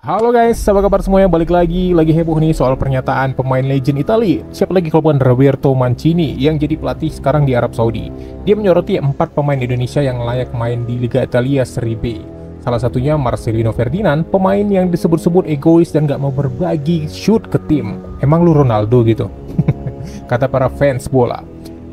Halo guys, apa kabar semuanya? Balik lagi heboh nih soal pernyataan pemain legend Italia. Siapa lagi kalau bukan Roberto Mancini yang jadi pelatih sekarang di Arab Saudi. Dia menyoroti 4 pemain Indonesia yang layak main di Liga Italia Serie B. Salah satunya Marcelino Ferdinand, pemain yang disebut-sebut egois dan gak mau berbagi shoot ke tim. Emang lu Ronaldo gitu? Kata para fans bola.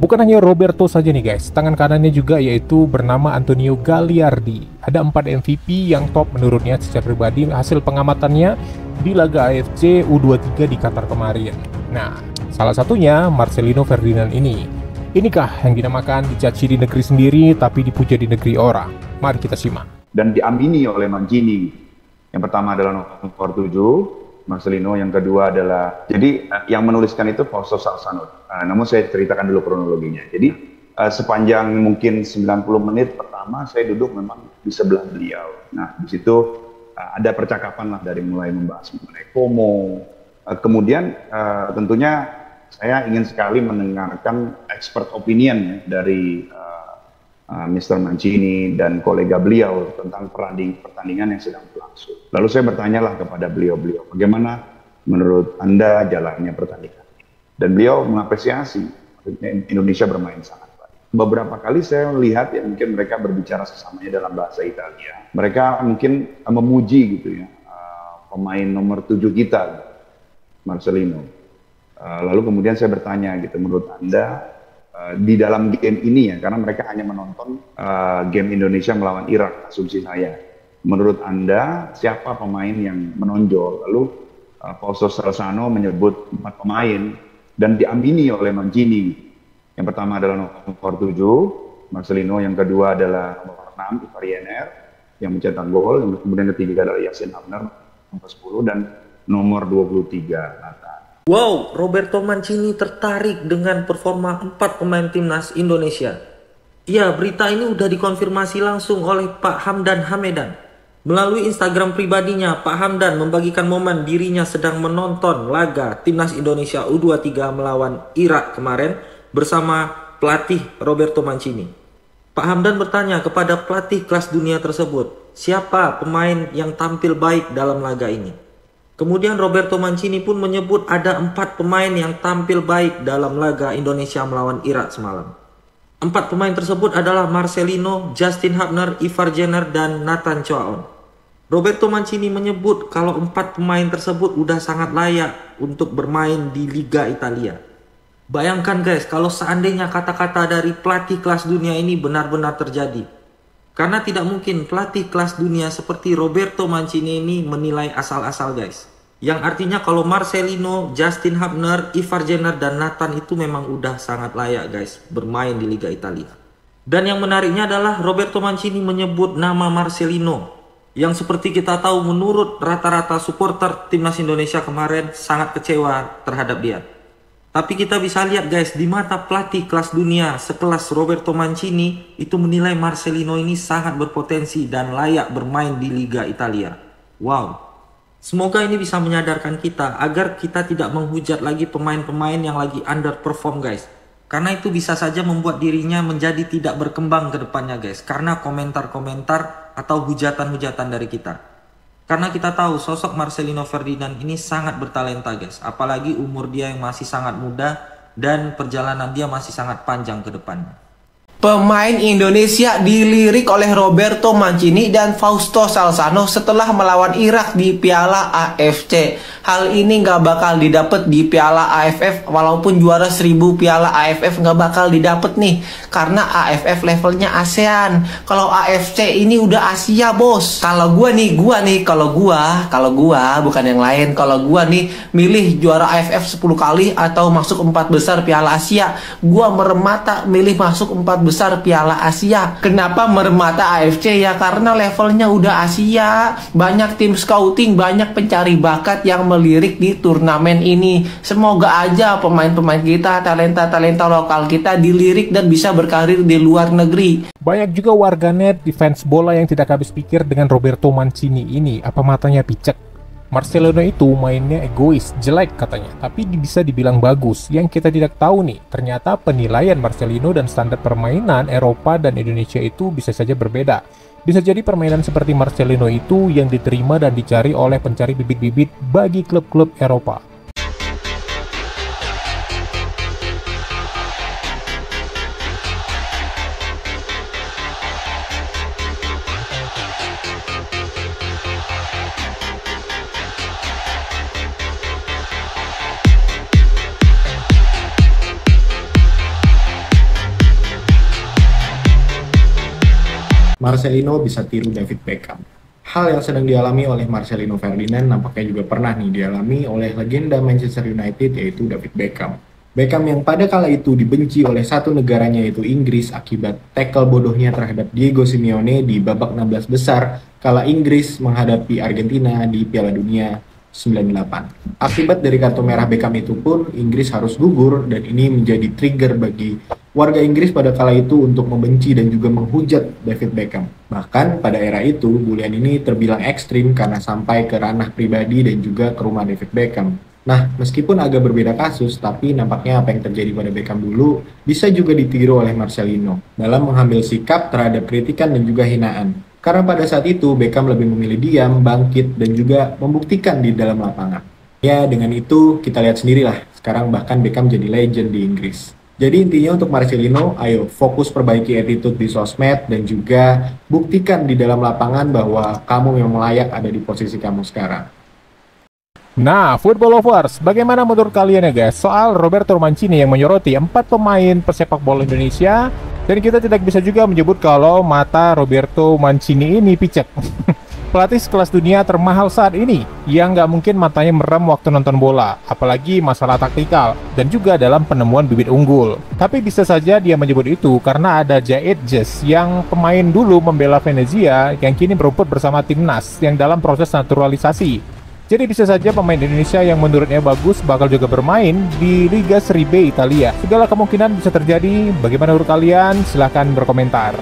Bukan hanya Roberto saja nih guys, tangan kanannya juga yaitu bernama Antonio Gagliardi. Ada 4 MVP yang top menurutnya secara pribadi hasil pengamatannya di laga AFC U23 di Qatar kemarin. Nah, salah satunya Marcelino Ferdinand ini. Inikah yang dinamakan dicaci di negeri sendiri tapi dipuja di negeri orang? Mari kita simak. Dan diamini oleh Mancini. Yang pertama adalah nomor 7. Marcelino, yang kedua adalah, jadi yang menuliskan itu Fausto Salzano. Namun saya ceritakan dulu kronologinya. Jadi sepanjang mungkin 90 menit pertama saya duduk memang di sebelah beliau. Nah di situ ada percakapan lah dari mulai membahas mengenai Como. Kemudian tentunya saya ingin sekali mendengarkan expert opinion ya, dari Mr. Mancini dan kolega beliau tentang pertandingan yang sedang berlangsung. Lalu saya bertanyalah kepada beliau-beliau, bagaimana menurut Anda jalannya pertandingan? Dan beliau mengapresiasi Indonesia bermain sangat baik. Beberapa kali saya melihat ya mungkin mereka berbicara sesamanya dalam bahasa Italia. Mereka mungkin memuji gitu ya pemain nomor 7 kita, Marcelino. Lalu kemudian saya bertanya gitu, menurut Anda di dalam game ini ya, karena mereka hanya menonton game Indonesia melawan Irak, asumsi saya. Menurut Anda, siapa pemain yang menonjol? Lalu Fausto Salzano menyebut 4 pemain dan diamini oleh Mancini. Yang pertama adalah nomor 7, Marcelino. Yang kedua adalah nomor 6, Ivar Jenner, yang mencetak gol. Yang kemudian ketiga adalah Yasin Abner, nomor 10, dan nomor 23, Nathan. Wow, Roberto Mancini tertarik dengan performa 4 pemain timnas Indonesia. Ya, berita ini udah dikonfirmasi langsung oleh Pak Hamdan Hamedan. Melalui Instagram pribadinya, Pak Hamdan membagikan momen dirinya sedang menonton laga timnas Indonesia U23 melawan Irak kemarin bersama pelatih Roberto Mancini. Pak Hamdan bertanya kepada pelatih kelas dunia tersebut, siapa pemain yang tampil baik dalam laga ini? Kemudian Roberto Mancini pun menyebut ada 4 pemain yang tampil baik dalam laga Indonesia melawan Irak semalam. 4 pemain tersebut adalah Marcelino, Justin Hubner, Ivar Jenner, dan Nathan Choaon. Roberto Mancini menyebut kalau 4 pemain tersebut udah sangat layak untuk bermain di Liga Italia. Bayangkan guys, kalau seandainya kata-kata dari pelatih kelas dunia ini benar-benar terjadi. Karena tidak mungkin pelatih kelas dunia seperti Roberto Mancini ini menilai asal-asal guys. Yang artinya kalau Marcelino, Justin Hubner, Ivar Jenner, dan Nathan itu memang udah sangat layak guys bermain di Liga Italia. Dan yang menariknya adalah Roberto Mancini menyebut nama Marcelino. Yang seperti kita tahu menurut rata-rata supporter timnas Indonesia kemarin sangat kecewa terhadap dia. Tapi kita bisa lihat guys, di mata pelatih kelas dunia sekelas Roberto Mancini itu menilai Marcelino ini sangat berpotensi dan layak bermain di Liga Italia. Wow. Semoga ini bisa menyadarkan kita agar kita tidak menghujat lagi pemain-pemain yang lagi underperform guys. Karena itu bisa saja membuat dirinya menjadi tidak berkembang ke depannya guys. Karena komentar-komentar atau hujatan-hujatan dari kita. Karena kita tahu sosok Marcelino Ferdinand ini sangat bertalenta guys. Apalagi umur dia yang masih sangat muda dan perjalanan dia masih sangat panjang ke depannya. Pemain Indonesia dilirik oleh Roberto Mancini dan Fausto Salzano setelah melawan Irak di Piala AFC. Hal ini nggak bakal didapat di Piala AFF, walaupun juara 1000 Piala AFF nggak bakal didapat nih, karena AFF levelnya ASEAN. Kalau AFC ini udah Asia bos. Kalau gua bukan yang lain. Kalau gua nih milih juara AFF 10 kali atau masuk 4 besar Piala Asia, gua meremata milih masuk 4 besar Piala Asia. Kenapa meremata AFC? Ya karena levelnya udah Asia. Banyak tim scouting, banyak pencari bakat yang melirik di turnamen ini. Semoga aja pemain-pemain kita, talenta-talenta lokal kita dilirik dan bisa berkarir di luar negeri. Banyak juga warganet di fans bola yang tidak habis pikir dengan Roberto Mancini ini. Apa matanya picek? Marcelino itu mainnya egois, jelek katanya, tapi bisa dibilang bagus. Yang kita tidak tahu nih, ternyata penilaian Marcelino dan standar permainan Eropa dan Indonesia itu bisa saja berbeda. Bisa jadi permainan seperti Marcelino itu yang diterima dan dicari oleh pencari bibit-bibit bagi klub-klub Eropa. Marcelino bisa tiru David Beckham. Hal yang sedang dialami oleh Marcelino Ferdinand nampaknya juga pernah dialami oleh legenda Manchester United yaitu David Beckham. Beckham yang pada kala itu dibenci oleh satu negaranya yaitu Inggris akibat tackle bodohnya terhadap Diego Simeone di babak 16 besar kala Inggris menghadapi Argentina di Piala Dunia 98. Akibat dari kartu merah Beckham itu pun Inggris harus gugur dan ini menjadi trigger bagi warga Inggris pada kala itu untuk membenci dan juga menghujat David Beckham. Bahkan pada era itu bulian ini terbilang ekstrim karena sampai ke ranah pribadi dan juga ke rumah David Beckham. Nah, meskipun agak berbeda kasus, tapi nampaknya apa yang terjadi pada Beckham dulu bisa juga ditiru oleh Marcelino dalam mengambil sikap terhadap kritikan dan juga hinaan. Karena pada saat itu Beckham lebih memilih diam, bangkit, dan juga membuktikan di dalam lapangan. Ya, dengan itu kita lihat sendirilah, sekarang bahkan Beckham jadi legend di Inggris. Jadi intinya untuk Marcelino, ayo fokus perbaiki attitude di sosmed dan juga buktikan di dalam lapangan bahwa kamu memang layak ada di posisi kamu sekarang. Nah, football lovers, bagaimana menurut kalian ya guys soal Roberto Mancini yang menyoroti 4 pemain pesepak bola Indonesia, dan kita tidak bisa juga menyebut kalau mata Roberto Mancini ini picek. Pelatih sekelas dunia termahal saat ini yang nggak mungkin matanya merem waktu nonton bola, apalagi masalah taktikal dan juga dalam penemuan bibit unggul. Tapi bisa saja dia menyebut itu karena ada Jahit Jazz yang pemain dulu membela Venezia yang kini berumput bersama timnas yang dalam proses naturalisasi. Jadi bisa saja pemain Indonesia yang menurutnya bagus bakal juga bermain di Liga Serie B Italia. Segala kemungkinan bisa terjadi. Bagaimana menurut kalian? Silahkan berkomentar.